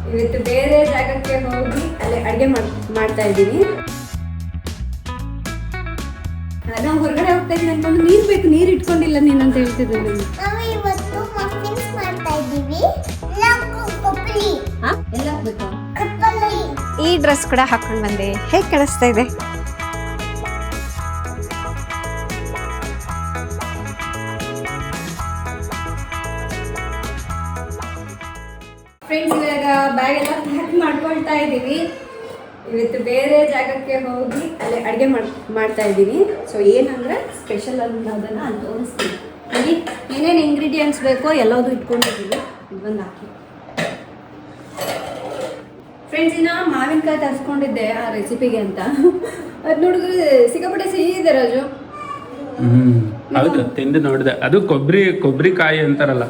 ಇವತ್ತು ಬೇರೆ ಜಾಗಕ್ಕೆ ಹೋಗಿ ಅಲ್ಲಿ ಅಡುಗೆ ಮಾಡ್ತಾ ಇದ್ದೀನಿ. ನಾವು ಹೊರಗಡೆ ಹೋಗ್ತಾ ಇದ್ದೀನಿ ಅನ್ಕೊಂಡು ನೀರು ಬೇಕು, ನೀರು ಇಟ್ಕೊಂಡಿಲ್ಲ ನೀನು ಅಂತ ಹೇಳ್ತಿದ್ದೆ ನಾನು. ಇವತ್ತು ಮಫಿನ್ಸ್ ಮಾಡ್ತಾ ಇದ್ದೀವಿ. ಎಲ್ಲ ಹಾಕ್ಬೇಕು. ಈ ಡ್ರೆಸ್ ಕೂಡ ಹಾಕೊಂಡು ಬಂದೆ. ಹೇಗೆ ಕಾಣಿಸ್ತಾ ಇದೆ? ಫ್ರೆಂಡ್ಸ್, ಇವಾಗ ಬ್ಯಾಗ್ ಎಲ್ಲ ಪ್ಯಾಕ್ ಮಾಡ್ಕೊಳ್ತಾ ಇದ್ದೀವಿ. ಇವತ್ತು ಬೇರೆ ಜಾಗಕ್ಕೆ ಹೋಗಿ ಅಲ್ಲಿ ಅಡುಗೆ ಮಾಡ್ತಾ ಇದ್ದೀನಿ. ಸೊ ಏನಂದರೆ ಸ್ಪೆಷಲ್ ಅನ್ನೋದನ್ನು ಅಲ್ಲಿ ತೋರಿಸ್ತೀನಿ. ನೋಡಿ ಏನೇನು ಇಂಗ್ರೀಡಿಯೆಂಟ್ಸ್ ಬೇಕೋ ಎಲ್ಲದೂ ಇಟ್ಕೊಂಡಿದ್ದೀವಿ. ಇದೊಂದು ಹಾಕಿ ಫ್ರೆಂಡ್ಸ್, ಇನ್ನು ಮಾವಿನಕಾಯಿ ತರಿಸ್ಕೊಂಡಿದ್ದೆ ಆ ರೆಸಿಪಿಗೆ ಅಂತ. ಅದು ನೋಡಿದ್ರೆ ಸಿಕ್ಕಾಪಟ್ಟೆ ಸಿಹಿ ಇದೆ ರಾಜು. ಹೌದು, ತಿಂದು ನೋಡಿದೆ. ಅದು ಕೊಬ್ಬರಿಕಾಯಿ ಅಂತಾರಲ್ಲ,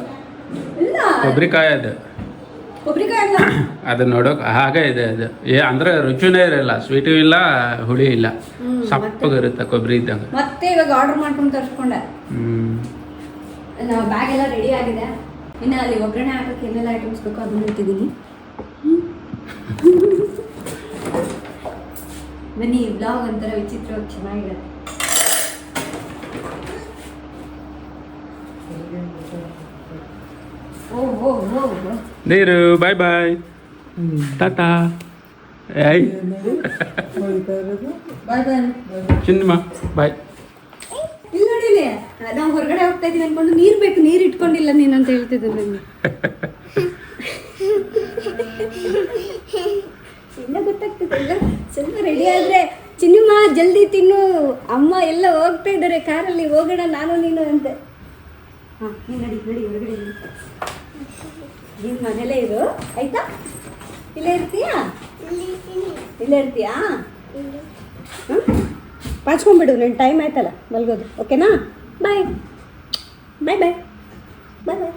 ಇಲ್ಲ ಕೊಬ್ಬರಿಕಾಯಿ ಅದು. ಕೊಬ್ಬರಿಕಾಯಿ ಅಲ್ಲ, ಅದು ನೋಡೋಕೆ ಹಾಗೆ ಇದೆ. ಅದು ಅಂದ್ರೆ ರುಚಿನೇ ಇರಲ್ಲ, ಸ್ವೀಟು ಇಲ್ಲ, ಹುಳಿ ಇಲ್ಲ, ಸಪ್ಪಗಿರುತ್ತೆ ಕೊಬ್ಬರಿ ಇದ್ದಂಗೆ. ಮತ್ತೆ ಇವಾಗ ಆರ್ಡರ್ ಮಾಡ್ಕೊಂಡು ತರಿಸ್ಕೊಂಡೆ. ಬ್ಯಾಗ್ ಎಲ್ಲ ರೆಡಿ ಆಗಿದೆ. ಇನ್ನು ಅಲ್ಲಿ ಒಗ್ಗರಣೆ ಹಾಕಕ್ಕೆ ಏನೆಲ್ಲ ಐಟಮ್ಸ್ ಬೇಕೋ ಅದನ್ನ ಇಟ್ಟಿದ್ದೀನಿ. ಬನ್ನಿ, ಈ ಬ್ಲಾಗ್ ಒಂಥರ ವಿಚಿತ್ರವಾಗಿ ಚೆನ್ನಾಗಿರುತ್ತೆ. ನೀರು ಬಾಯ್ ಬಾಯ್, ಟಾಟಾ. ಏಯ್ ಚಿನ್ನಮ್ಮ ಬಾಯ್. ಇಲ್ಲಿ ನೋಡಿ, ನಾವು ಹೊರಗಡೆ ಹೋಗ್ತಾ ಇದೀವಿ ಅನ್ಕೊಂಡು ನೀರು ಬೇಕು, ನೀರು ಇಟ್ಕೊಂಡಿಲ್ಲ ನೀನು ಅಂತ ಹೇಳ್ತಿದ್ದೆ ನನಗೆ. ಎಲ್ಲ ಗೊತ್ತಾಗ್ತದೆ. ಎಲ್ಲ ಸ್ವಲ್ಪ ರೆಡಿ ಆದರೆ ಚಿನ್ನಮ್ಮ ಜಲ್ದಿ ತಿನ್ನು, ಅಮ್ಮ ಎಲ್ಲ ಹೋಗ್ತಾ ಇದ್ದಾರೆ ಕಾರಲ್ಲಿ, ಹೋಗೋಣ ನಾನು ನೀನು ಅಂತ. ಹಾಂ, ನಡಿ ನಡಿ ಹೊರಗಡೆ. ನೀನು ಮನೇಲೇ ಇರು ಆಯ್ತಾ? ಇಲ್ಲೇ ಇರ್ತೀಯಾ? ಇಲ್ಲೇ ಇರ್ತೀಯಾ? ಹ್ಞೂ, ಪಾಚ್ಕೊಂಡ್ಬಿಡು. ನನ್ನ ಟೈಮ್ ಆಯ್ತಲ್ಲ ಮಲ್ಗೋದು. ಓಕೆನಾ? ಬಾಯ್ ಬಾಯ್ ಬಾಯ್ ಬಾಯ್ ಬಾಯ್.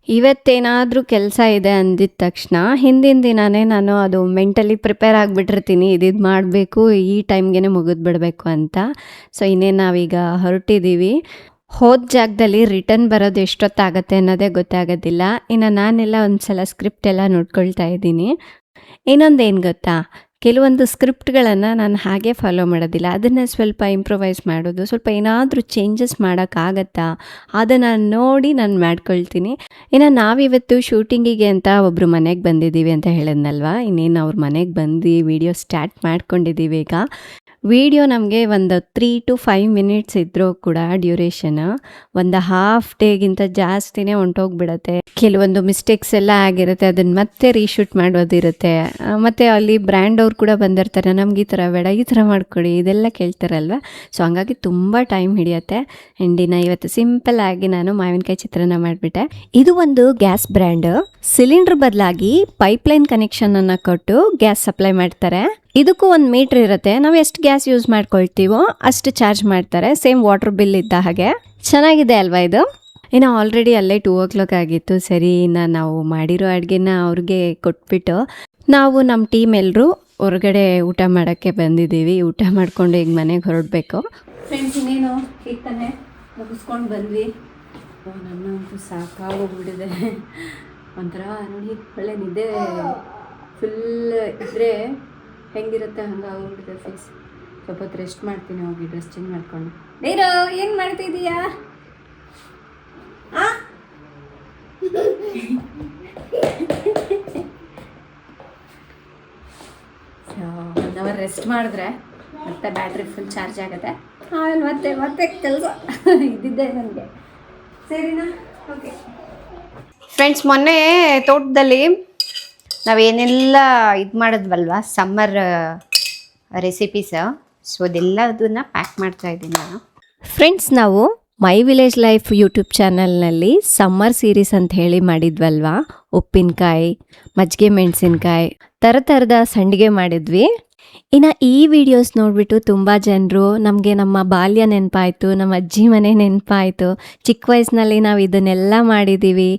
ಇವತ್ತೇನಾದರೂ ಕೆಲಸ ಇದೆ ಅಂದಿದ ತಕ್ಷಣ ಹಿಂದಿನ ದಿನವೇ ನಾನು ಅದು ಮೆಂಟಲಿ ಪ್ರಿಪೇರ್ ಆಗಿಬಿಟ್ಟಿರ್ತೀನಿ, ಇದಿದು ಮಾಡಬೇಕು, ಈ ಟೈಮ್ಗೆ ಮುಗಿದ್ಬಿಡ್ಬೇಕು ಅಂತ. ಸೊ ಇನ್ನೇನು ನಾವೀಗ ಹೊರಟಿದ್ದೀವಿ. ಹೋದ ಜಾಗದಲ್ಲಿ ರಿಟರ್ನ್ ಬರೋದು ಎಷ್ಟೊತ್ತಾಗತ್ತೆ ಅನ್ನೋದೇ ಗೊತ್ತಾಗೋದಿಲ್ಲ. ಇನ್ನು ನಾನೆಲ್ಲ ಒಂದು ಸಲ ಸ್ಕ್ರಿಪ್ಟ್ ಎಲ್ಲ ನೋಡ್ಕೊಳ್ತಾ ಇದ್ದೀನಿ. ಇನ್ನೊಂದೇನು ಗೊತ್ತಾ, ಕೆಲವೊಂದು ಸ್ಕ್ರಿಪ್ಟ್ಗಳನ್ನು ನಾನು ಹಾಗೆ ಫಾಲೋ ಮಾಡೋದಿಲ್ಲ, ಅದನ್ನು ಸ್ವಲ್ಪ ಇಂಪ್ರೊವೈಸ್ ಮಾಡೋದು, ಸ್ವಲ್ಪ ಏನಾದರೂ ಚೇಂಜಸ್ ಮಾಡೋಕ್ಕಾಗತ್ತಾ ಅದನ್ನು ನೋಡಿ ನಾನು ಮಾಡ್ಕೊಳ್ತೀನಿ. ಇನ್ನು ನಾವಿವತ್ತು ಶೂಟಿಂಗಿಗೆ ಅಂತ ಒಬ್ಬರು ಮನೆಗೆ ಬಂದಿದ್ದೀವಿ ಅಂತ ಹೇಳಿದ್ನಲ್ವ, ಇನ್ನೇನು ಅವ್ರ ಮನೆಗೆ ಬಂದು ವಿಡಿಯೋ ಸ್ಟಾರ್ಟ್ ಮಾಡ್ಕೊಂಡಿದ್ದೀವಿ. ಈಗ ವಿಡಿಯೋ ನಮಗೆ ಒಂದು 3 to 5 minutes ಇದ್ದರೂ ಕೂಡ ಡ್ಯೂರೇಷನ್ ಒಂದು ಹಾಫ್ ಡೇಗಿಂತ ಜಾಸ್ತಿನೇ ಹೊಂಟೋಗ್ಬಿಡತ್ತೆ. ಕೆಲವೊಂದು ಮಿಸ್ಟೇಕ್ಸ್ ಎಲ್ಲ ಆಗಿರುತ್ತೆ, ಅದನ್ನು ಮತ್ತೆ ರೀಶೂಟ್ ಮಾಡೋದಿರುತ್ತೆ. ಮತ್ತು ಅಲ್ಲಿ ಬ್ರ್ಯಾಂಡ್ ಅವ್ರು ಕೂಡ ಬಂದಿರ್ತಾರೆ, ನಮ್ಗೆ ಈ ಥರ ಬೇಡ, ಈ ಥರ ಮಾಡಿಕೊಡಿ, ಇದೆಲ್ಲ ಕೇಳ್ತಾರಲ್ವ. ಸೊ ಹಂಗಾಗಿ ತುಂಬ ಟೈಮ್ ಹಿಡಿಯುತ್ತೆ. ಆ್ಯಂಡ್ ಇವತ್ತು ಸಿಂಪಲ್ ಆಗಿ ನಾನು ಮಾವಿನಕಾಯಿ ಚಿತ್ರಾನ್ನ ಮಾಡಿಬಿಟ್ಟೆ. ಇದು ಒಂದು ಗ್ಯಾಸ್ ಬ್ರ್ಯಾಂಡ್. ಸಿಲಿಂಡರ್ ಬದಲಾಗಿ ಪೈಪ್ಲೈನ್ ಕನೆಕ್ಷನನ್ನು ಕೊಟ್ಟು ಗ್ಯಾಸ್ ಸಪ್ಲೈ ಮಾಡ್ತಾರೆ. ಇದಕ್ಕೂ ಒಂದು ಮೀಟ್ರ್ ಇರುತ್ತೆ, ನಾವು ಎಷ್ಟು ಗ್ಯಾಸ್ ಯೂಸ್ ಮಾಡ್ಕೊಳ್ತೀವೋ ಅಷ್ಟು ಚಾರ್ಜ್ ಮಾಡ್ತಾರೆ, ಸೇಮ್ ವಾಟರ್ ಬಿಲ್ ಇದ್ದ ಹಾಗೆ. ಚೆನ್ನಾಗಿದೆ ಅಲ್ವಾ ಇದು? ಇನ್ನು ಆಲ್ರೆಡಿ ಅಲ್ಲೇ 2 o'clock ಆಗಿತ್ತು. ಸರಿ, ಇನ್ನು ನಾವು ಮಾಡಿರೋ ಅಡುಗೆನ ಅವ್ರಿಗೆ ಕೊಟ್ಬಿಟ್ಟು ನಾವು ನಮ್ಮ ಟೀಮ್ ಎಲ್ಲರೂ ಹೊರಗಡೆ ಊಟ ಮಾಡೋಕ್ಕೆ ಬಂದಿದ್ದೀವಿ. ಊಟ ಮಾಡಿಕೊಂಡು ಈಗ ಮನೆಗೆ ಹೊರಡಬೇಕು. ಫ್ರೆಂಡ್ಸ್, ಇನ್ನೇನು ಈಗ ತಾನೇ ಮುಗಿಸ್ಕೊಂಡು ಬಂದ್ವಿ. ನನ್ನಂತೂ ಸಾಕಾಗೋಗ್ಬಿಟ್ಟಿದೆ. ಒಂಥರ ನೋಡಿ, ಒಳ್ಳೆ ನಿದ್ದೆ ಫುಲ್ ಇದ್ದರೆ ಹೆಂಗಿರುತ್ತೆ ಹಂಗಾಗೋಗ್ಬಿಟ್ಟಿದೆ ಫೇಸ್. ಸ್ವಲ್ಪ ಹೊತ್ತು ರೆಸ್ಟ್ ಮಾಡ್ತೀನಿ ಹೋಗಿ, ಡ್ರೆಸ್ ಚೇಂಜ್ ಮಾಡ್ಕೊಂಡು. ನೀರು ಏನು ಮಾಡ್ತಿದ್ದೀಯಾ? ಒನ್ ಅವರ್ ರೆಸ್ಟ್ ಮಾಡಿದ್ರೆ ಮತ್ತೆ ಬ್ಯಾಟ್ರಿ ಫುಲ್ ಚಾರ್ಜ್ ಆಗುತ್ತೆ. ಆಮೇಲೆ ಮತ್ತೆ ಮತ್ತೆ ಕೆಲಸ ಇದ್ದಿದ್ದೆ ನನಗೆ. ಸರಿನಾ? ಓಕೆ ಫ್ರೆಂಡ್ಸ್, ಮೊನ್ನೆ ತೋಟದಲ್ಲಿ ನಾವೇನೆಲ್ಲ ಇದು ಮಾಡಿದ್ವಲ್ವ ಸಮ್ಮರ್ ರೆಸಿಪೀಸ್, ಸೊ ಅದೆಲ್ಲದನ್ನು ಪ್ಯಾಕ್ ಮಾಡ್ತಾ ಇದ್ದೀನಿ ನಾನು. ಫ್ರೆಂಡ್ಸ್, ನಾವು ಮೈ ವಿಲೇಜ್ ಲೈಫ್ ಯೂಟ್ಯೂಬ್ ಚಾನಲ್ನಲ್ಲಿ ಸಮ್ಮರ್ ಸೀರೀಸ್ ಅಂತ ಹೇಳಿ ಮಾಡಿದ್ವಲ್ವ, ಉಪ್ಪಿನಕಾಯಿ, ಮಜ್ಜಿಗೆ ಮೆಣಸಿನ್ಕಾಯಿ, ಥರದ ಸಂಡಿಗೆ ಮಾಡಿದ್ವಿ. ಇನ್ನು ಈ ವಿಡಿಯೋಸ್ ನೋಡಿಬಿಟ್ಟು ತುಂಬ ಜನರು ನಮಗೆ ನಮ್ಮ ಬಾಲ್ಯ ನೆನಪಾಯಿತು, ನಮ್ಮ ಅಜ್ಜಿ ಮನೆ ನೆನಪಾಯಿತು, ಚಿಕ್ಕ ವಯಸ್ಸಿನಲ್ಲಿ ನಾವು ಇದನ್ನೆಲ್ಲ ಮಾಡಿದ್ದೀವಿ,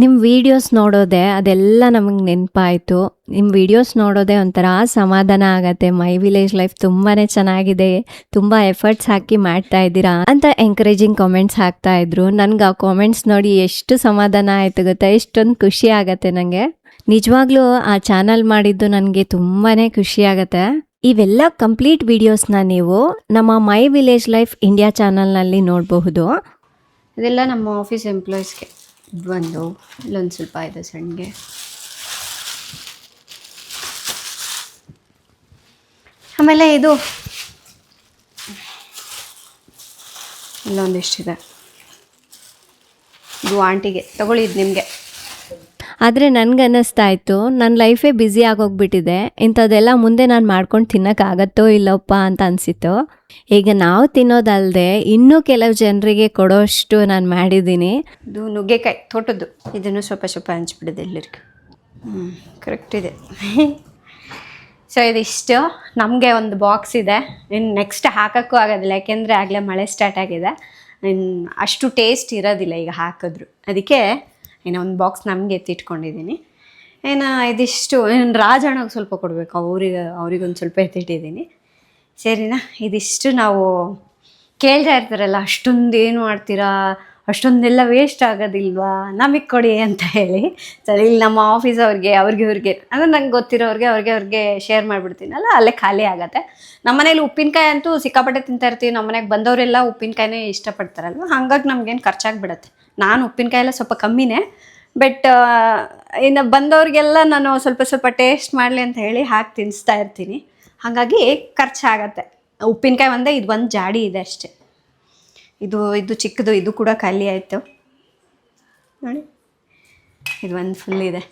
ನಿಮ್ಮ ವೀಡಿಯೋಸ್ ನೋಡೋದೆ ಅದೆಲ್ಲ ನಮಗೆ ನೆನಪಾಯಿತು, ನಿಮ್ಮ ವೀಡಿಯೋಸ್ ನೋಡೋದೇ ಒಂಥರ ಸಮಾಧಾನ ಆಗತ್ತೆ, ಮೈ ವಿಲೇಜ್ ಲೈಫ್ ತುಂಬಾ ಚೆನ್ನಾಗಿದೆ, ತುಂಬ ಎಫರ್ಟ್ಸ್ ಹಾಕಿ ಮಾಡ್ತಾ ಇದ್ದೀರಾ ಅಂತ ಎಂಕರೇಜಿಂಗ್ ಕಾಮೆಂಟ್ಸ್ ಹಾಕ್ತಾ ಇದ್ರು. ನನಗೆ ಆ ಕಾಮೆಂಟ್ಸ್ ನೋಡಿ ಎಷ್ಟು ಸಮಾಧಾನ ಆಯಿತು ಗೊತ್ತಾ, ಎಷ್ಟೊಂದು ಖುಷಿ ಆಗತ್ತೆ ನನಗೆ. ನಿಜವಾಗ್ಲೂ ಆ ಚಾನಲ್ ಮಾಡಿದ್ದು ನನಗೆ ತುಂಬಾ ಖುಷಿಯಾಗತ್ತೆ. ಇವೆಲ್ಲ ಕಂಪ್ಲೀಟ್ ವಿಡಿಯೋಸ್ನ ನೀವು ನಮ್ಮ ಮೈ ವಿಲೇಜ್ ಲೈಫ್ ಇಂಡಿಯಾ ಚಾನಲ್ನಲ್ಲಿ ನೋಡಬಹುದು. ಇದೆಲ್ಲ ನಮ್ಮ ಆಫೀಸ್ ಎಂಪ್ಲಾಯೀಸ್ಗೆ ಒಂದು ಇಲ್ಲೊಂದು ಸ್ವಲ್ಪ ಇದೆ ಸಣ್ಣಗೆ. ಆಮೇಲೆ ಇದು ಇಲ್ಲೊಂದಿಷ್ಟಿದೆ, ಇದು ಆಂಟಿಗೆ ತಗೊಳ್ಳಿದ್ದು ನಿಮಗೆ. ಆದರೆ ನನಗನ್ನಿಸ್ತಾ ಇತ್ತು ನನ್ನ ಲೈಫೇ ಬ್ಯುಸಿ ಆಗೋಗ್ಬಿಟ್ಟಿದೆ, ಇಂಥದ್ದೆಲ್ಲ ಮುಂದೆ ನಾನು ಮಾಡ್ಕೊಂಡು ತಿನ್ನೋಕ್ಕಾಗತ್ತೋ ಇಲ್ಲಪ್ಪ ಅಂತ ಅನಿಸಿತ್ತು. ಈಗ ನಾವು ತಿನ್ನೋದಲ್ಲದೆ ಇನ್ನೂ ಕೆಲವು ಜನರಿಗೆ ಕೊಡೋಷ್ಟು ನಾನು ಮಾಡಿದ್ದೀನಿ. ಇದು ನುಗ್ಗೆಕಾಯಿ ತೋಟದ್ದು, ಇದನ್ನು ಸ್ವಲ್ಪ ಸ್ವಲ್ಪ ಹಂಚ್ಬಿಟ್ಟಿದೆ ಎಲ್ಲರಿಗೂ. ಕರೆಕ್ಟ್ ಇದೆ. ಸೊ ಇದಿಷ್ಟು ನಮಗೆ ಒಂದು ಬಾಕ್ಸ್ ಇದೆ. ಇನ್ನು ನೆಕ್ಸ್ಟ್ ಹಾಕೋಕ್ಕೂ ಆಗೋದಿಲ್ಲ, ಯಾಕೆಂದರೆ ಆಗಲೇ ಮಳೆ ಸ್ಟಾರ್ಟ್ ಆಗಿದೆ. ಇನ್ನು ಅಷ್ಟು ಟೇಸ್ಟ್ ಇರೋದಿಲ್ಲ ಈಗ ಹಾಕಿದ್ರು. ಅದಕ್ಕೆ ಏನೋ ಒಂದು ಬಾಕ್ಸ್ ನಮಗೆ ಎತ್ತಿಟ್ಕೊಂಡಿದ್ದೀನಿ. ಇದಿಷ್ಟು ರಾಜಣ್ಣಗೆ ಸ್ವಲ್ಪ ಕೊಡಬೇಕು, ಅವ್ರಿಗೊಂದು ಸ್ವಲ್ಪ ಎತ್ತಿಟ್ಟಿದ್ದೀನಿ. ಸರಿನಾ? ಇದಿಷ್ಟು ನಾವು ಕೇಳ್ತಾ ಇರ್ತಾರಲ್ಲ, ಅಷ್ಟೊಂದು ಏನು ಮಾಡ್ತೀರಾ, ಅಷ್ಟೊಂದೆಲ್ಲ ವೇಸ್ಟ್ ಆಗೋದಿಲ್ವಾ, ನಮಗೆ ಕೊಡಿ ಅಂತ ಹೇಳಿ. ಸರಿ, ಇಲ್ಲಿ ನಮ್ಮ ಆಫೀಸ್ ಅವ್ರಿಗೆ ಅಂದರೆ ನಂಗೆ ಗೊತ್ತಿರೋರಿಗೆ ಅವ್ರಿಗೆ ಶೇರ್ ಮಾಡಿಬಿಡ್ತೀನಲ್ಲ, ಅಲ್ಲೇ ಖಾಲಿ ಆಗುತ್ತೆ. ನಮ್ಮ ಮನೇಲಿ ಉಪ್ಪಿನಕಾಯಿ ಅಂತೂ ಸಿಕ್ಕಾಪಟ್ಟೆ ತಿಂತಾ ಇರ್ತೀವಿ. ನಮ್ಮ ಮನೆಗೆ ಬಂದವರೆಲ್ಲ ಉಪ್ಪಿನಕಾಯಿನೇ ಇಷ್ಟಪಡ್ತಾರಲ್ವ, ಹಾಗಾಗಿ ನಮಗೇನು ಖರ್ಚಾಗಿಬಿಡತ್ತೆ. ನಾನು ಉಪ್ಪಿನಕಾಯಿ ಎಲ್ಲ ಸ್ವಲ್ಪ ಕಮ್ಮಿನೇ, ಬಟ್ ಇನ್ನು ಬಂದವ್ರಿಗೆಲ್ಲ ನಾನು ಸ್ವಲ್ಪ ಸ್ವಲ್ಪ ಟೇಸ್ಟ್ ಮಾಡಲಿ ಅಂತ ಹೇಳಿ ಹಾಕಿ ತಿನ್ನಿಸ್ತಾ ಇರ್ತೀನಿ. ಹಾಗಾಗಿ ಖರ್ಚಾಗತ್ತೆ. ಉಪ್ಪಿನಕಾಯಿ ಒಂದೇ, ಇದು ಒಂದು ಜಾಡಿ ಇದೆ ಅಷ್ಟೆ. ಇದು ಚಿಕ್ಕದು, ಇದು ಕೂಡ ಖಾಲಿ ಆಯಿತು ನೋಡಿ. ಇದು ಒಂದು ಫುಲ್ ಇದೆ.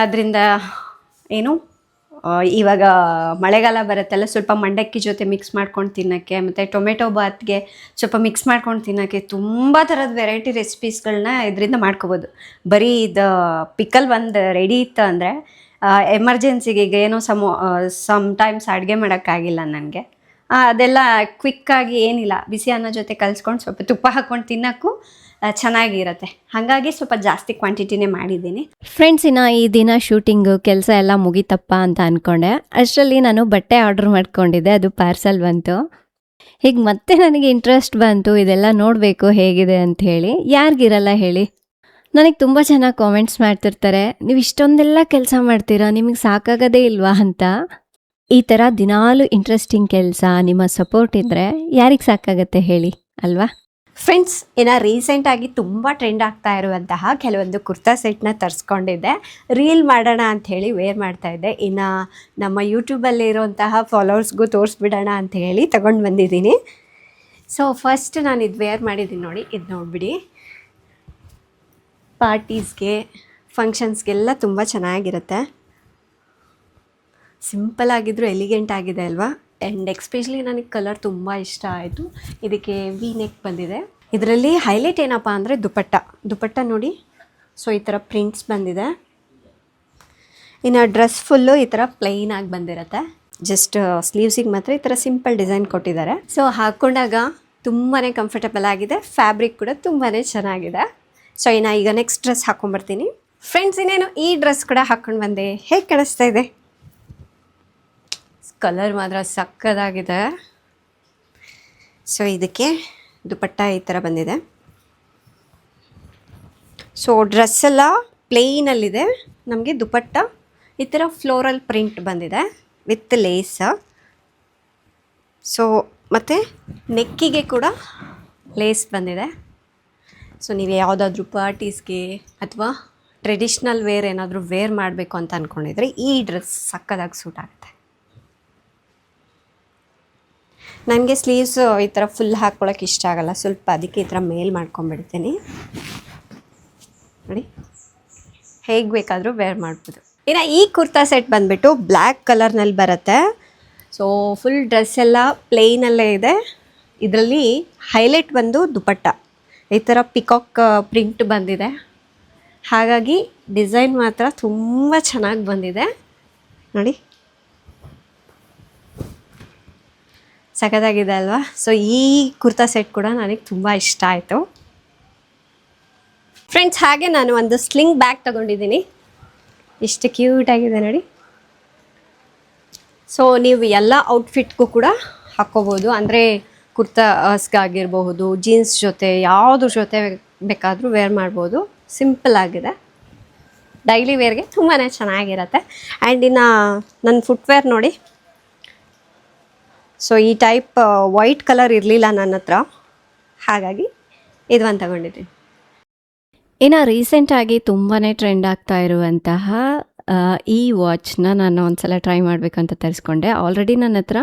ಅದರಿಂದ ಏನು ಇವಾಗ ಮಳೆಗಾಲ ಬರುತ್ತಲ್ಲ, ಸ್ವಲ್ಪ ಮಂಡಕ್ಕಿ ಜೊತೆ ಮಿಕ್ಸ್ ಮಾಡ್ಕೊಂಡು ತಿನ್ನೋಕ್ಕೆ, ಮತ್ತು ಟೊಮೆಟೊ ಬಾತ್ಗೆ ಸ್ವಲ್ಪ ಮಿಕ್ಸ್ ಮಾಡ್ಕೊಂಡು ತಿನ್ನೋಕ್ಕೆ ತುಂಬ ಥರದ ವೆರೈಟಿ ರೆಸಿಪೀಸ್ಗಳನ್ನ ಇದರಿಂದ ಮಾಡ್ಕೋಬೋದು. ಬರೀ ಇದು ಪಿಕಲ್ ಒಂದು ರೆಡಿ ಇತ್ತು ಅಂದರೆ ಎಮರ್ಜೆನ್ಸಿಗೆ ಈಗ ಏನೋ ಸಮ್ಟೈಮ್ಸ್ ಅಡುಗೆ ಮಾಡೋಕ್ಕಾಗಿಲ್ಲ ನನಗೆ, ಅದೆಲ್ಲ ಕ್ವಿಕ್ಕಾಗಿ ಏನಿಲ್ಲ, ಬಿಸಿ ಅನ್ನ ಜೊತೆ ಕಲಿಸ್ಕೊಂಡು ಸ್ವಲ್ಪ ತುಪ್ಪ ಹಾಕ್ಕೊಂಡು ತಿನ್ನೋಕ್ಕೂ ಚೆನ್ನಾಗಿರುತ್ತೆ. ಹಾಗಾಗಿ ಸ್ವಲ್ಪ ಜಾಸ್ತಿ ಕ್ವಾಂಟಿಟಿನೇ ಮಾಡಿದ್ದೀನಿ. ಫ್ರೆಂಡ್ಸ್, ಇನ್ನು ಈ ದಿನ ಶೂಟಿಂಗು ಕೆಲಸ ಎಲ್ಲ ಮುಗಿತಪ್ಪ ಅಂತ ಅಂದ್ಕೊಂಡೆ. ಅಷ್ಟರಲ್ಲಿ ನಾನು ಬಟ್ಟೆ ಆರ್ಡ್ರ್ ಮಾಡ್ಕೊಂಡಿದ್ದೆ, ಅದು ಪಾರ್ಸಲ್ ಬಂತು. ಹೀಗೆ ಮತ್ತೆ ನನಗೆ ಇಂಟ್ರೆಸ್ಟ್ ಬಂತು ಇದೆಲ್ಲ ನೋಡಬೇಕು ಹೇಗಿದೆ ಅಂತ ಹೇಳಿ. ಯಾರಿಗಿರಲ್ಲ ಹೇಳಿ? ನನಗೆ ತುಂಬ ಚೆನ್ನಾಗಿ ಕಾಮೆಂಟ್ಸ್ ಮಾಡ್ತಿರ್ತಾರೆ, ನೀವು ಇಷ್ಟೊಂದೆಲ್ಲ ಕೆಲಸ ಮಾಡ್ತೀರಾ, ನಿಮಗೆ ಸಾಕಾಗೋದೇ ಇಲ್ವಾ ಅಂತ. ಈ ಥರ ದಿನಾಲು ಇಂಟ್ರೆಸ್ಟಿಂಗ್ ಕೆಲಸ, ನಿಮ್ಮ ಸಪೋರ್ಟ್ ಇದ್ದರೆ ಯಾರಿಗೆ ಸಾಕಾಗತ್ತೆ ಹೇಳಿ ಅಲ್ವಾ? ಫ್ರೆಂಡ್ಸ್, ರೀಸೆಂಟಾಗಿ ತುಂಬ ಟ್ರೆಂಡ್ ಆಗ್ತಾ ಇರುವಂತಹ ಕೆಲವೊಂದು ಕುರ್ತಾ ಸೆಟ್ನ ತರಿಸ್ಕೊಂಡಿದ್ದೆ. ರೀಲ್ ಮಾಡೋಣ ಅಂಥೇಳಿ ವೇರ್ ಮಾಡ್ತಾಯಿದ್ದೆ. ಇನ್ನು ನಮ್ಮ ಯೂಟ್ಯೂಬಲ್ಲಿರುವಂತಹ ಫಾಲೋವರ್ಸ್ಗೂ ತೋರಿಸ್ಬಿಡೋಣ ಅಂಥೇಳಿ ತಗೊಂಡು ಬಂದಿದ್ದೀನಿ. ಸೊ ಫಸ್ಟ್ ನಾನು ಇದು ವೇರ್ ಮಾಡಿದ್ದೀನಿ ನೋಡಿ, ಇದು ನೋಡಿಬಿಡಿ. ಪಾರ್ಟೀಸ್ಗೆ, ಫಂಕ್ಷನ್ಸ್ಗೆಲ್ಲ ತುಂಬ ಚೆನ್ನಾಗಿರುತ್ತೆ. ಸಿಂಪಲ್ ಆಗಿದ್ರು ಎಲಿಗೆಂಟ್ ಆಗಿದೆ ಅಲ್ವಾ? ಆ್ಯಂಡ್ ಎಕ್ಸ್ಪೆಷಲಿ ನನಗೆ ಕಲರ್ ತುಂಬ ಇಷ್ಟ ಆಯಿತು. ಇದಕ್ಕೆ ವಿ ನೆಕ್ ಬಂದಿದೆ. ಇದರಲ್ಲಿ ಹೈಲೈಟ್ ಏನಪ್ಪ ಅಂದರೆ ದುಪಟ್ಟ ನೋಡಿ. ಸೊ ಈ ಥರ ಪ್ರಿಂಟ್ಸ್ ಬಂದಿದೆ. ಇನ್ನು ಡ್ರೆಸ್ ಫುಲ್ಲು ಈ ಥರ ಪ್ಲೈನಾಗಿ ಬಂದಿರುತ್ತೆ. ಜಸ್ಟ್ ಸ್ಲೀವ್ಸಿಗೆ ಮಾತ್ರ ಈ ಥರ ಸಿಂಪಲ್ ಡಿಸೈನ್ ಕೊಟ್ಟಿದ್ದಾರೆ. ಸೊ ಹಾಕ್ಕೊಂಡಾಗ ತುಂಬಾ ಕಂಫರ್ಟಬಲ್ ಆಗಿದೆ. ಫ್ಯಾಬ್ರಿಕ್ ಕೂಡ ತುಂಬಾ ಚೆನ್ನಾಗಿದೆ. ಸೊ ಈಗ ನೆಕ್ಸ್ಟ್ ಡ್ರೆಸ್ ಹಾಕ್ಕೊಂಬರ್ತೀನಿ. ಫ್ರೆಂಡ್ಸ್, ಇನ್ನೇನು ಈ ಡ್ರೆಸ್ ಕೂಡ ಹಾಕ್ಕೊಂಡು ಬಂದೆ. ಹೇಗೆ ಕಾಣಿಸ್ತಾ ಇದೆ? ಕಲರ್ ಮಾತ್ರ ಸಕ್ಕದಾಗಿದೆ. ಸೊ ಇದಕ್ಕೆ ದುಪಟ್ಟ ಈ ಥರ ಬಂದಿದೆ. ಸೊ ಡ್ರೆಸ್ಸೆಲ್ಲ ಪ್ಲೇನಲ್ಲಿದೆ. ನಮಗೆ ದುಪಟ್ಟ ಈ ಥರ ಫ್ಲೋರಲ್ ಪ್ರಿಂಟ್ ಬಂದಿದೆ ವಿತ್ ಲೇಸ್. ಸೊ ಮತ್ತು ನೆಕ್ಕಿಗೆ ಕೂಡ ಲೇಸ್ ಬಂದಿದೆ. ಸೊ ನೀವು ಯಾವುದಾದ್ರೂ ಪಾರ್ಟೀಸ್ಗೆ ಅಥವಾ ಟ್ರೆಡಿಷ್ನಲ್ ವೇರ್ ಏನಾದರೂ ವೇರ್ ಮಾಡಬೇಕು ಅಂತ ಅಂದ್ಕೊಂಡಿದ್ರೆ ಈ ಡ್ರೆಸ್ ಸಕ್ಕದಾಗಿ ಸೂಟ್ ಆಗುತ್ತೆ. ನನಗೆ ಸ್ಲೀವ್ಸ್ ಈ ಥರ ಫುಲ್ ಹಾಕ್ಕೊಳ್ಳೋಕೆ ಇಷ್ಟ ಆಗೋಲ್ಲ, ಸ್ವಲ್ಪ ಅದಕ್ಕೆ ಈ ಥರ ಮೇಲ್ ಮಾಡ್ಕೊಂಬಿಡ್ತೀನಿ ನೋಡಿ. ಹೇಗೆ ಬೇಕಾದರೂ ವೇರ್ ಮಾಡ್ಬೋದು. ಇನ್ನು ಈ ಕುರ್ತಾ ಸೆಟ್ ಬಂದುಬಿಟ್ಟು ಬ್ಲ್ಯಾಕ್ ಕಲರ್ನಲ್ಲಿ ಬರುತ್ತೆ. ಸೊ ಫುಲ್ ಡ್ರೆಸ್ ಎಲ್ಲ ಪ್ಲೇನಲ್ಲೇ ಇದೆ. ಇದರಲ್ಲಿ ಹೈಲೈಟ್ ಬಂದು ದುಪಟ್ಟ ಈ ಥರ ಪಿಕಾಕ್ ಪ್ರಿಂಟ್ ಬಂದಿದೆ. ಹಾಗಾಗಿ ಡಿಸೈನ್ ಮಾತ್ರ ತುಂಬ ಚೆನ್ನಾಗಿ ಬಂದಿದೆ ನೋಡಿ, ಸಖತ್ತಾಗಿದೆ ಅಲ್ವಾ? ಸೊ ಈ ಕುರ್ತಾ ಸೆಟ್ ಕೂಡ ನನಗೆ ತುಂಬ ಇಷ್ಟ ಆಯಿತು. ಫ್ರೆಂಡ್ಸ್, ಹಾಗೆ ನಾನು ಒಂದು ಸ್ಲಿಂಗ್ ಬ್ಯಾಗ್ ತೊಗೊಂಡಿದ್ದೀನಿ. ಇಷ್ಟು ಕ್ಯೂಟಾಗಿದೆ ನೋಡಿ. ಸೊ ನೀವು ಎಲ್ಲ ಔಟ್ಫಿಟ್ಗೂ ಕೂಡ ಹಾಕ್ಕೋಬೋದು. ಅಂದರೆ ಕುರ್ತಾಸ್ಗಾಗಿರ್ಬಹುದು, ಜೀನ್ಸ್ ಜೊತೆ ಯಾವುದ್ರ ಜೊತೆ ಬೇಕಾದರೂ ವೇರ್ ಮಾಡ್ಬೋದು. ಸಿಂಪಲ್ ಆಗಿದೆ, ಡೈಲಿ ವೇರ್ಗೆ ತುಂಬಾ ಚೆನ್ನಾಗಿರುತ್ತೆ. ಆ್ಯಂಡ್ ಇನ್ನು ನನ್ನ ಫುಟ್ವೇರ್ ನೋಡಿ, ಸೊ ಈ ಟೈಪ್ ವೈಟ್ ಕಲರ್ ಇರಲಿಲ್ಲ ನನ್ನ ಹತ್ರ, ಹಾಗಾಗಿ ಇದು ಒಂದು ತಗೊಂಡಿದ್ದೀನಿ. ಇನ್ನು ರೀಸೆಂಟಾಗಿ ತುಂಬಾ ಟ್ರೆಂಡ್ ಆಗ್ತಾ ಇರುವಂತಹ ಈ ವಾಚ್ನ ನಾನು ಒಂದ್ಸಲ ಟ್ರೈ ಮಾಡಬೇಕು ಅಂತ ತರಿಸ್ಕೊಂಡೆ. ಆಲ್ರೆಡಿ ನನ್ನ ಹತ್ರ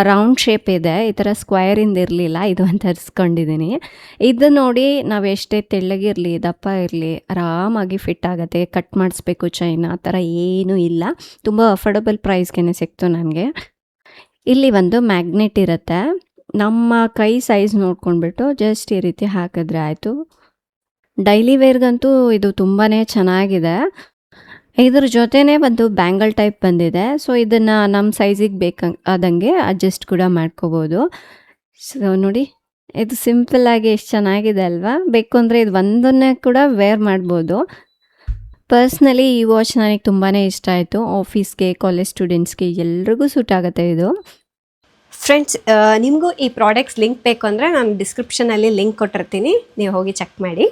ರೌಂಡ್ ಶೇಪ್ ಇದೆ, ಈ ಥರ ಸ್ಕ್ವೈರಿಂದ ಇರಲಿಲ್ಲ, ಇದು ಅಂತ ತರಿಸ್ಕೊಂಡಿದ್ದೀನಿ. ಇದು ನೋಡಿ ನಾವು ಎಷ್ಟೇ ತೆಳ್ಳಗಿರಲಿ ದಪ್ಪ ಇರಲಿ ಆರಾಮಾಗಿ ಫಿಟ್ ಆಗುತ್ತೆ. ಕಟ್ ಮಾಡಿಸ್ಬೇಕು ಚೈನ್ ಆ ಥರ ಏನೂ ಇಲ್ಲ, ತುಂಬ ಅಫೋರ್ಡಬಲ್ ಪ್ರೈಸ್ಗೆ ಸಿಕ್ತು ನನಗೆ. ಇಲ್ಲಿ ಒಂದು ಮ್ಯಾಗ್ನೆಟ್ ಇರುತ್ತೆ, ನಮ್ಮ ಕೈ ಸೈಜ್ ನೋಡ್ಕೊಂಡ್ಬಿಟ್ಟು ಜಸ್ಟ್ ಈ ರೀತಿ ಹಾಕಿದ್ರೆ ಆಯಿತು. ಡೈಲಿ ವೇರ್ಗಂತೂ ಇದು ತುಂಬಾ ಚೆನ್ನಾಗಿದೆ. ಇದ್ರ ಜೊತೆನೇ ಒಂದು ಬ್ಯಾಂಗಲ್ ಟೈಪ್ ಬಂದಿದೆ, ಸೊ ಇದನ್ನು ನಮ್ಮ ಸೈಜಿಗೆ ಆದಂಗೆ ಅಡ್ಜಸ್ಟ್ ಕೂಡ ಮಾಡ್ಕೋಬೋದು. ಸೊ ನೋಡಿ, ಇದು ಸಿಂಪಲ್ಲಾಗಿ ಎಷ್ಟು ಚೆನ್ನಾಗಿದೆ ಅಲ್ವಾ. ಬೇಕು ಅಂದರೆ ಇದು ಒಂದನ್ನೇ ಕೂಡ ವೇರ್ ಮಾಡ್ಬೋದು. ಪರ್ಸ್ನಲಿ ಈ ವಾಚ್ ನನಗೆ ತುಂಬಾ ಇಷ್ಟ ಆಯಿತು. ಆಫೀಸ್ಗೆ, ಕಾಲೇಜ್ ಸ್ಟೂಡೆಂಟ್ಸ್ಗೆ ಎಲ್ರಿಗೂ ಸೂಟ್ ಆಗುತ್ತೆ ಇದು. ಫ್ರೆಂಡ್ಸ್, ನಿಮಗೂ ಈ ಪ್ರಾಡಕ್ಟ್ಸ್ ಲಿಂಕ್ ಬೇಕು ಅಂದರೆ ನಾನು ಡಿಸ್ಕ್ರಿಪ್ಷನಲ್ಲಿ ಲಿಂಕ್ ಕೊಟ್ಟಿರ್ತೀನಿ, ನೀವು ಹೋಗಿ ಚೆಕ್ ಮಾಡಿ.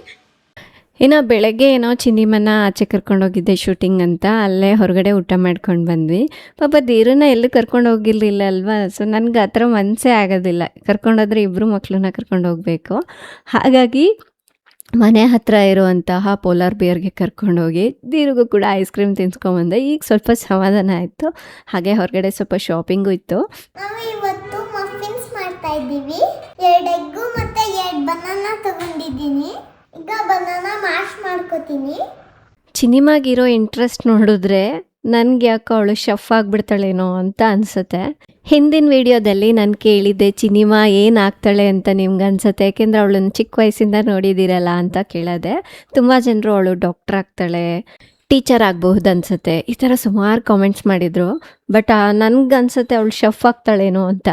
ಇನ್ನು ಬೆಳಗ್ಗೆ ಏನೋ ಚಿನ್ನಿಮನ್ನ ಆಚೆ ಕರ್ಕೊಂಡೋಗಿದ್ದೆ ಶೂಟಿಂಗ್ ಅಂತ, ಅಲ್ಲೇ ಹೊರಗಡೆ ಊಟ ಮಾಡ್ಕೊಂಡು ಬಂದ್ವಿ. ಪಾಪ ಧೀರನ್ನ ಎಲ್ಲೂ ಕರ್ಕೊಂಡು ಹೋಗಿರಲಿಲ್ಲ ಅಲ್ವಾ, ಸೊ ನನಗೆ ಆ ಥರ ಮನಸ್ಸೇ ಆಗೋದಿಲ್ಲ. ಕರ್ಕೊಂಡೋದ್ರೆ ಇಬ್ಬರು ಮಕ್ಕಳನ್ನ ಕರ್ಕೊಂಡು ಹೋಗಬೇಕು. ಹಾಗಾಗಿ ಮನೆ ಹತ್ತಿರ ಇರುವಂತಹ ಪೋಲಾರ್ ಬಿಯರ್ಗೆ ಕರ್ಕೊಂಡೋಗಿ ಧೀರಿಗೂ ಕೂಡ ಐಸ್ ಕ್ರೀಮ್ ತಿನ್ಸ್ಕೊಂಬಂದೆ. ಈಗ ಸ್ವಲ್ಪ ಸಮಾಧಾನ ಆಯಿತು. ಹಾಗೆ ಹೊರಗಡೆ ಸ್ವಲ್ಪ ಶಾಪಿಂಗು ಇತ್ತು. ನಾವು ಇವತ್ತು ಮಫಿನ್ಸ್ ಮಾಡ್ತಾ ಇದ್ದೀವಿ. 2 ಎಗ್ಗು ಮತ್ತೆ 2 ಬನಾನಾ ತಗೊಂಡಿದ್ದೀನಿ. ಈಗ ಬನಾನಾ ಮ್ಯಾಶ್ ಮಾಡ್ಕೋತೀನಿ. ಚಿನಿಮಾಗಿರೋ ಇಂಟ್ರೆಸ್ಟ್ ನೋಡಿದ್ರೆ ನನಗೆ ಯಾಕೋ ಅವಳು ಶಫ್ ಆಗಿಬಿಡ್ತಾಳೇನೋ ಅಂತ ಅನಿಸುತ್ತೆ. ಹಿಂದಿನ ವಿಡಿಯೋದಲ್ಲಿ ನಾನು ಕೇಳಿದ್ದೆ ಚಿನಿಮಾ ಏನು ಆಗ್ತಾಳೆ ಅಂತ ನಿಮ್ಗೆ ಅನಿಸುತ್ತೆ, ಯಾಕೆಂದರೆ ಅವಳನ್ನು ಚಿಕ್ಕ ವಯಸ್ಸಿಂದ ನೋಡಿದ್ದೀರಲ್ಲ ಅಂತ ಕೇಳಿದೆ. ತುಂಬ ಜನರು ಅವಳು ಡಾಕ್ಟರ್ ಆಗ್ತಾಳೆ, ಟೀಚರ್ ಆಗಬಹುದು ಅನಿಸುತ್ತೆ, ಈ ಥರ ಸುಮಾರು ಕಾಮೆಂಟ್ಸ್ ಮಾಡಿದರು. ಬಟ್ ನನಗೆ ಅನಿಸುತ್ತೆ ಅವಳು ಶಫ್ ಆಗ್ತಾಳೇನೋ ಅಂತ.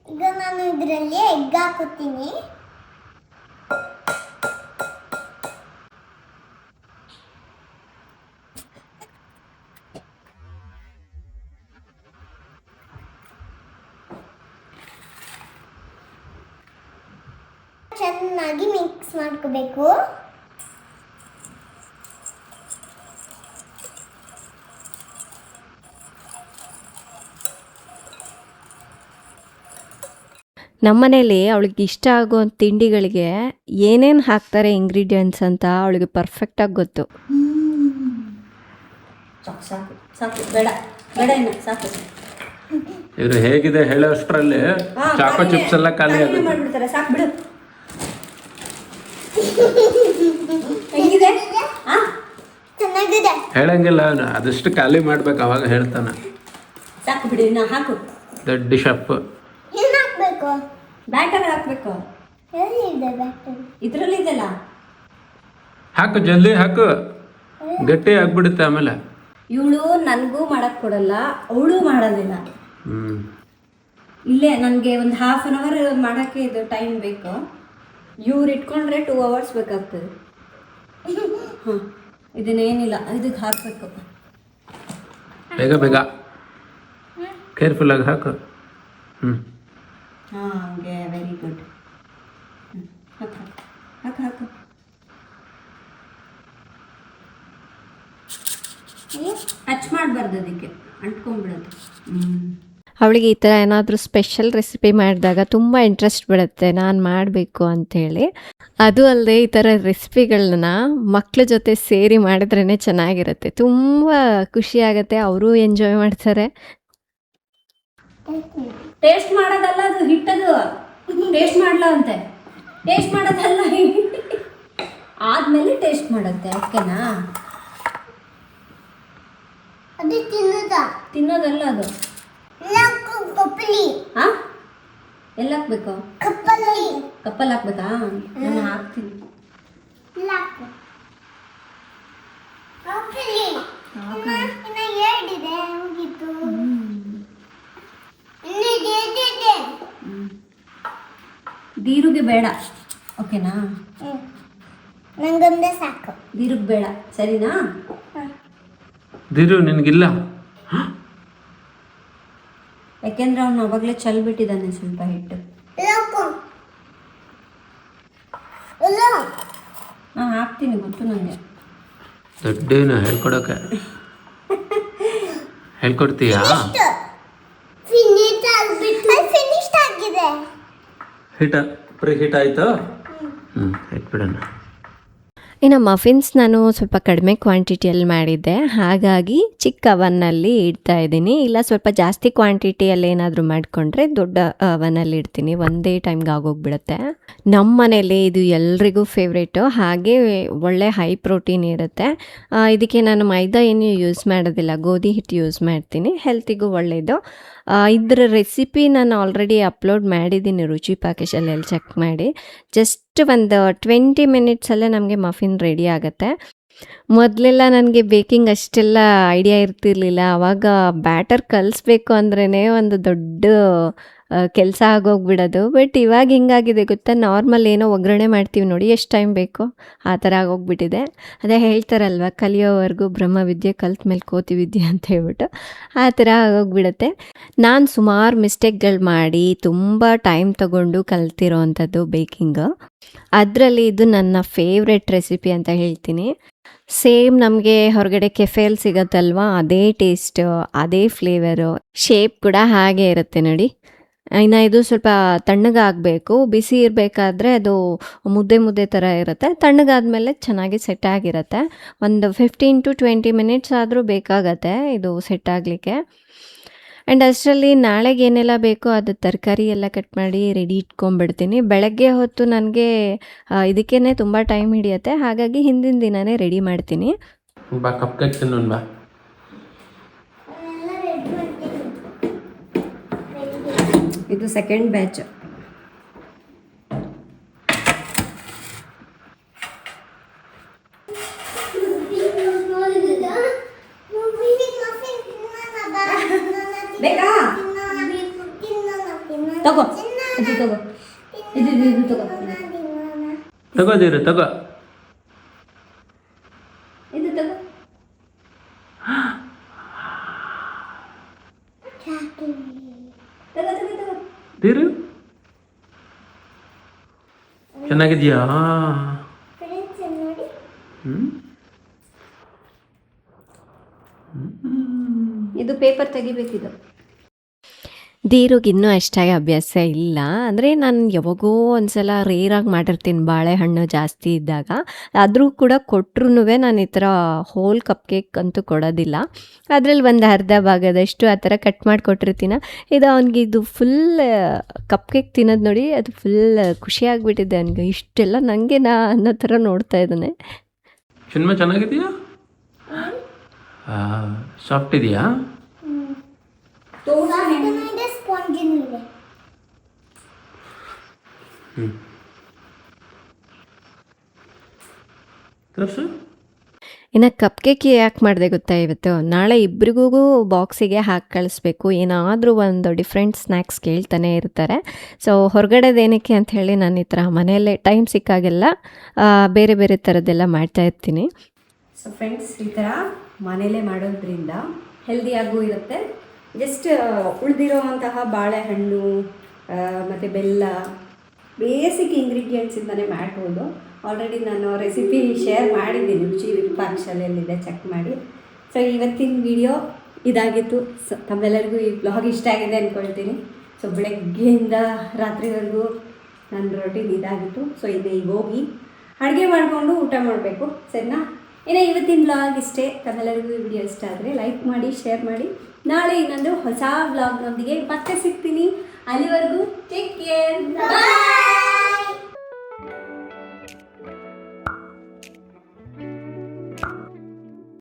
ಈಗ ನಾನು ಇದರಲ್ಲಿ ಎಗ್ ಹಾಕೋತೀನಿ. ಚೆನ್ನಾಗಿ ಮಿಕ್ಸ್ ಮಾಡ್ಕೋಬೇಕು. ನಮ್ಮನೇಲಿ ಅವಳಿಗೆ ಇಷ್ಟ ಆಗೋ ತಿಂಡಿಗಳಿಗೆ ಏನೇನು ಹಾಕ್ತಾರೆ ಇಂಗ್ರೀಡಿಯೆಂಟ್ಸ್ ಅಂತ ಅವಳಿಗೆ ಪರ್ಫೆಕ್ಟಾಗಿ ಗೊತ್ತು. ಸಾಕು ಸಾಕು ಸಾಕು, ಬೇಡ ಬೇಡ ಇನ್ನು ಸಾಕು. ಇವರು ಹೇಗಿದೆ ಹೇಳೋಷ್ಟರಲ್ಲಿ ಚಾಕೋ ಚಿಪ್ಸ್ ಎಲ್ಲ ಖಾಲಿ ಆಗುತ್ತೆ. ಮಾಡ್ಬಿಡ್ತಾರೆ, ಸಾಕು ಬಿಡು. ಹೆಂಗಿದೆ? ಚೆನ್ನಾಗಿದೆ. ಹೇಳಂಗಿಲ್ಲ ಅವನು, ಅದಷ್ಟು ಖಾಲಿ ಮಾಡ್ಬೇಕು, ಅವಾಗ ಹೇಳ್ತಾನೆ. ಸಾಕು ಬಿಡು, ಇನ್ನು ಹಾಕು. ದೊಡ್ಡ ಶಫ್. ಏನು ಹಾಕ್ಬೇಕು? ಬ್ಯಾಟರ್ ಹಾಕ್ಬೇಕು. ಎಲ್ಲಿದೆ ಬ್ಯಾಟರ್? ಇದರಲ್ಲಿ ಇದೆಲ್ಲ ಹಾಕು, ಜಲ್ದಿ ಹಾಕು, ಗಟ್ಟಿ ಆಗ್ಬಿಡುತ್ತೆ ಆಮೇಲೆ. ಇವಳು ನನಗೂ ಮಾಡಕ್ ಕೊಡಲ್ಲ, ಅವಳು ಮಾಡೋದಿಲ್ಲ. ಇಲ್ಲೇ ನನಗೆ ಒಂದು 1/2 hour ಮಾಡೋಕ್ಕೆ ಇದು ಟೈಮ್ ಬೇಕು. ಇವ್ರು ಇಟ್ಕೊಂಡ್ರೆ 2 hours ಬೇಕಾಗ್ತದೆ. ಹಾಂ, ಇದನ್ನೇನಿಲ್ಲ, ಇದಕ್ಕೆ ಹಾಕಬೇಕು. ಬೇಗ ಬೇಗ ಕೇರ್ಫುಲ್ಲಾಗಿ ಹಾಕು. ಹಾಂ, ಹಂಗೆ, ವೆರಿ ಗುಡ್. ಹಾಕು ಹಾಕು ಹಾಕು. ಟಚ್ ಮಾಡಬಾರ್ದು, ಅದಕ್ಕೆ ಅಂಟ್ಕೊಂಡ್ಬಿಡೋದು. ಅವಳಿಗೆ ಈ ಥರ ಏನಾದರೂ ಸ್ಪೆಷಲ್ ರೆಸಿಪಿ ಮಾಡಿದಾಗ ತುಂಬ ಇಂಟ್ರೆಸ್ಟ್ ಬಿಡುತ್ತೆ ನಾನು ಮಾಡಬೇಕು ಅಂಥೇಳಿ. ಅದು ಅಲ್ಲದೆ ಈ ಥರ ರೆಸಿಪಿಗಳನ್ನ ಮಕ್ಕಳ ಜೊತೆ ಸೇರಿ ಮಾಡಿದ್ರೇ ಚೆನ್ನಾಗಿರುತ್ತೆ, ತುಂಬ ಖುಷಿಯಾಗತ್ತೆ, ಅವರು ಎಂಜಾಯ್ ಮಾಡ್ತಾರೆ. ಟೇಸ್ಟ್ ಮಾಡೋದಲ್ಲ, ಅದು ಹಿಟ್ಟದು. ಟೇಸ್ಟ್ ಮಾಡಲ ಅಂತೆ, ಟೇಸ್ಟ್ ಮಾಡೋದಲ್ಲ, ಆದಮೇಲೆ ಟೇಸ್ಟ್ ಮಾಡುತ್ತೆ. ಓಕೆನಾ? ಅದು ತಿನ್ನೋದಾ? ತಿನ್ನೋದಲ್ಲ ಅದು. ಕಪ್ಪಲಿ. ಹಾಂ, ಎಲ್ಲ ಹಾಕ್ಬೇಕು? ಕಪ್ಪಲಿ. ಕಪ್ಪಲ್ಲಿ ಹಾಕ್ಬೇಕಾ? ನಾನು ಹಾಕ್ತೀನಿ. ಇನ್ನ ಎರಡಿದೆ, ಮುಗೀತು. ದೀರುಗೆ ಬೇಡ, ಓಕೆನಾ? ನಂಗೊಂದೇ ಸಾಕು. ದೀರುಗೆ ಬೇಡ, ಸರಿನಾ? ದಿರು ನಿನಗಿಲ್ಲ, ಯಾಕೆಂದ್ರೆ ಅವನು ಅವಾಗಲೇ ಚಲ್ಬಿಟ್ಟಿದ್ದಾನೆ ಸ್ವಲ್ಪ ಹಿಟ್ಟು. ಹಾಂ, ಹಾಕ್ತೀನಿ, ಗೊತ್ತು ನನಗೆ. ದೊಡ್ಡೇನು ಹೇಳ್ಕೊಡೋಕೆ ಹೇಳ್ಕೊಡ್ತೀಯಾ? ಫಿನಿಶ್ ಆಗ್ಬಿಟ್ಟು ಫಿನಿಶ್ ಆಗಿದೆ. ಪ್ರೀ ಹೀಟ್ ಆಯಿತು. ಇಟ್ಬಿಡೋಣ. ಇನ್ನು ಮಫಿನ್ಸ್ ನಾನು ಸ್ವಲ್ಪ ಕಡಿಮೆ ಕ್ವಾಂಟಿಟಿಯಲ್ಲಿ ಮಾಡಿದ್ದೆ, ಹಾಗಾಗಿ ಚಿಕ್ಕ ಅವನ್ನಲ್ಲಿ ಇಡ್ತಾ ಇದ್ದೀನಿ. ಇಲ್ಲ ಸ್ವಲ್ಪ ಜಾಸ್ತಿ ಕ್ವಾಂಟಿಟಿಯಲ್ಲಿ ಏನಾದರೂ ಮಾಡಿಕೊಂಡ್ರೆ ದೊಡ್ಡ ಅವನಲ್ಲಿ ಇಡ್ತೀನಿ, ಒಂದೇ ಟೈಮ್ಗೆ ಆಗೋಗ್ಬಿಡುತ್ತೆ. ನಮ್ಮ ಮನೇಲಿ ಇದು ಎಲ್ರಿಗೂ ಫೇವ್ರೇಟು, ಹಾಗೆ ಒಳ್ಳೆ ಹೈ ಪ್ರೋಟೀನ್ ಇರುತ್ತೆ. ಇದಕ್ಕೆ ನಾನು ಮೈದಾ ಏನು ಯೂಸ್ ಮಾಡೋದಿಲ್ಲ, ಗೋಧಿ ಹಿಟ್ಟು ಯೂಸ್ ಮಾಡ್ತೀನಿ, ಹೆಲ್ತಿಗೂ ಒಳ್ಳೆಯದು. ಇದರ ರೆಸಿಪಿ ನಾನು ಆಲ್ರೆಡಿ ಅಪ್ಲೋಡ್ ಮಾಡಿದ್ದೀನಿ ರುಚಿ ಪಾಕೇಶಲ್ಲಿ, ಚೆಕ್ ಮಾಡಿ. ಜಸ್ಟ್ ಒಂದು 20 ಮಿನಿಟ್ಸಲ್ಲೇ ನಮಗೆ ಮಫಿನ್ ರೆಡಿ ಆಗುತ್ತೆ. ಮೊದಲೆಲ್ಲ ನನಗೆ ಬೇಕಿಂಗ್ ಅಷ್ಟೆಲ್ಲ ಐಡಿಯಾ ಇರ್ತಿರ್ಲಿಲ್ಲ. ಆವಾಗ ಬ್ಯಾಟರ್ ಕಲಿಸ್ಬೇಕು ಅಂದ್ರೇ ಒಂದು ದೊಡ್ಡ ಕೆಲಸ ಆಗೋಗ್ಬಿಡೋದು. ಬಟ್ ಇವಾಗ ಹಿಂಗಾಗಿದೆ ಗೊತ್ತಾ, ನಾರ್ಮಲ್ ಏನೋ ಒಗ್ಗರಣೆ ಮಾಡ್ತೀವಿ ನೋಡಿ, ಎಷ್ಟು ಟೈಮ್ ಬೇಕು ಆ ಥರ ಆಗೋಗ್ಬಿಟ್ಟಿದೆ. ಅದೇ ಹೇಳ್ತಾರಲ್ವ, ಕಲಿಯೋವರೆಗೂ ಬ್ರಹ್ಮವಿದ್ಯೆ, ಕಲ್ತ ಮೇಲೆ ಕೋತಿ ವಿದ್ಯೆ ಅಂತ ಹೇಳ್ಬಿಟ್ಟು ಆ ಥರ ಆಗೋಗ್ಬಿಡುತ್ತೆ. ನಾನು ಸುಮಾರು ಮಿಸ್ಟೇಕ್ಗಳು ಮಾಡಿ ತುಂಬ ಟೈಮ್ ತಗೊಂಡು ಕಲ್ತಿರೋ ಅಂಥದ್ದು ಬೇಕಿಂಗು. ಅದರಲ್ಲಿ ಇದು ನನ್ನ ಫೇವ್ರೆಟ್ ರೆಸಿಪಿ ಅಂತ ಹೇಳ್ತೀನಿ. ಸೇಮ್ ನಮಗೆ ಹೊರಗಡೆ ಕೆಫೆಯಲ್ಲಿ ಸಿಗತ್ತಲ್ವ, ಅದೇ ಟೇಸ್ಟು, ಅದೇ ಫ್ಲೇವರು, ಶೇಪ್ ಕೂಡ ಹಾಗೆ ಇರುತ್ತೆ ನೋಡಿ. ಇನ್ನು ಇದು ಸ್ವಲ್ಪ ತಣ್ಣಗಾಗಬೇಕು, ಬಿಸಿ ಇರಬೇಕಾದ್ರೆ ಅದು ಮುದ್ದೆ ಥರ ಇರುತ್ತೆ. ತಣ್ಣಗಾದ್ಮೇಲೆ ಚೆನ್ನಾಗಿ ಸೆಟ್ ಆಗಿರುತ್ತೆ. ಒಂದು 15 to 20 ಮಿನಿಟ್ಸ್ ಆದರೂ ಬೇಕಾಗತ್ತೆ ಇದು ಸೆಟ್ ಆಗಲಿಕ್ಕೆ. ಆ್ಯಂಡ್ ಅಷ್ಟರಲ್ಲಿ ನಾಳೆಗೆ ಏನೆಲ್ಲ ಬೇಕೋ ಅದು ತರಕಾರಿ ಎಲ್ಲ ಕಟ್ ಮಾಡಿ ರೆಡಿ ಇಟ್ಕೊಂಡ್ಬಿಡ್ತೀನಿ. ಬೆಳಗ್ಗೆ ಹೊತ್ತು ನನಗೆ ಇದಕ್ಕೇ ತುಂಬ ಟೈಮ್ ಹಿಡಿಯುತ್ತೆ, ಹಾಗಾಗಿ ಹಿಂದಿನ ದಿನವೇ ರೆಡಿ ಮಾಡ್ತೀನಿ. ಬಾ ಕಪ್ ಕೇಕ್ ತಿನ್ನೋಣ ಬಾ. ಇದು ಸೆಕೆಂಡ್ ಬ್ಯಾಚ್. ಬೇಕಾ? ತಗೋ ಇದು ತಗೋ, ಇದು ತಗೋ, ತಗೋದಿರು ತಗೋ, ಇದು ತಗೋ. ದಿರು ಚೆನ್ನಾಗಿದ್ಯಾ? ಇದು ಪೇಪರ್ ತೆಗಿಬೇಕಿದು. ದೀರುಗೆ ಇನ್ನೂ ಅಷ್ಟಾಗಿ ಅಭ್ಯಾಸ ಇಲ್ಲ. ಅಂದರೆ ನಾನು ಯಾವಾಗೋ ಒಂದ್ಸಲ ರೇರಾಗಿ ಮಾಡಿರ್ತೀನಿ ಬಾಳೆಹಣ್ಣು ಜಾಸ್ತಿ ಇದ್ದಾಗ. ಆದರೂ ಕೂಡ ಕೊಟ್ಟರು ನಾನು ಈ ಥರ ಹೋಲ್ ಕಪ್ ಕೇಕ್ ಅಂತೂ ಕೊಡೋದಿಲ್ಲ. ಅದರಲ್ಲಿ ಒಂದು ಅರ್ಧ ಭಾಗದಷ್ಟು ಆ ಥರ ಕಟ್ ಮಾಡಿ ಕೊಟ್ಟಿರ್ತೀನಿ. ಇದು ಅವ್ನಿಗೆ ಇದು ಫುಲ್ ಕಪ್ ಕೇಕ್ ತಿನ್ನೋದು ನೋಡಿ, ಅದು ಫುಲ್ ಖುಷಿಯಾಗಿಬಿಟ್ಟಿದೆ ಅವನಿಗೆ. ಇಷ್ಟೆಲ್ಲ ನನಗೆ ಅನ್ನೋ ಥರ ನೋಡ್ತಾ ಇದ್ದಾನೆ. ಸಿನಿಮಾ ಚೆನ್ನಾಗಿದೆಯಾ? ಸಾಫ್ಟ್ ಇದೆಯಾ? ಇನ್ನು ಕಪ್ ಕೇಕ್ ಯಾಕೆ ಮಾಡಿದೆ ಗೊತ್ತಾ ಇವತ್ತು? ನಾಳೆ ಇಬ್ರಿಗೂ ಬಾಕ್ಸಿಗೆ ಹಾಕಿ ಕಳಿಸ್ಬೇಕು. ಏನಾದರೂ ಒಂದು ಡಿಫ್ರೆಂಟ್ ಸ್ನ್ಯಾಕ್ಸ್ ಕೇಳ್ತಾನೆ ಇರ್ತಾರೆ. ಸೊ ಹೊರಗಡೆದೇನಕ್ಕೆ ಅಂತ ಹೇಳಿ ನಾನು ಈ ಥರ ಮನೆಯಲ್ಲೇ ಟೈಮ್ ಸಿಕ್ಕಾಗೆಲ್ಲ ಬೇರೆ ಬೇರೆ ಥರದ್ದೆಲ್ಲ ಮಾಡ್ತಾಯಿರ್ತೀನಿ. ಸೊ ಫ್ರೆಂಡ್ಸ್, ಈ ಥರ ಮನೇಲೇ ಮಾಡೋದ್ರಿಂದ ಹೆಲ್ದಿಯಾಗೂ ಇರುತ್ತೆ. ಜಸ್ಟ್ ಉಳಿದಿರೋವಂತಹ ಬಾಳೆಹಣ್ಣು ಮತ್ತು ಬೆಲ್ಲ, ಬೇಸಿಕ್ ಇಂಗ್ರೀಡಿಯೆಂಟ್ಸಿಂದನೇ ಮಾಡ್ಬೋದು. ಆಲ್ರೆಡಿ ನಾನು ರೆಸಿಪಿ ಶೇರ್ ಮಾಡಿದ್ದೀನಿ ರುಚಿ ಪಾಕಶಾಲೆಯಲ್ಲಿದೆ, ಚೆಕ್ ಮಾಡಿ. ಸೊ ಇವತ್ತಿನ ವಿಡಿಯೋ ಇದಾಗಿತ್ತು. ಸೊ ತಮ್ಮೆಲ್ಲರಿಗೂ ಈ ಬ್ಲಾಗ್ ಇಷ್ಟ ಆಗಿದೆ ಅಂದ್ಕೊಳ್ತೀನಿ. ಸೊ ಬೆಳಗ್ಗೆಯಿಂದ ರಾತ್ರಿವರೆಗೂ ನನ್ನ ರೊಟೀನ್ ಇದಾಗಿತ್ತು. ಸೊ ಈಗ ಹೋಗಿ ಅಡುಗೆ ಮಾಡಿಕೊಂಡು ಊಟ ಮಾಡಬೇಕು, ಸರಿನಾ? ಇನ್ನು ಇವತ್ತಿನ ಬ್ಲಾಗ್ ಇಷ್ಟೇ. ತಮ್ಮೆಲ್ಲರಿಗೂ ಈ ವಿಡಿಯೋ ಇಷ್ಟ ಆದರೆ ಲೈಕ್ ಮಾಡಿ, ಶೇರ್ ಮಾಡಿ. ನಾಳೆ ಇನ್ನೊಂದು ಹೊಸ ಬ್ಲಾಗ್ನೊಂದಿಗೆ ಮತ್ತೆ ಸಿಗ್ತೀನಿ. ಅಲ್ಲಿವರೆಗೂ ಟೇಕ್ ಕೇರ್.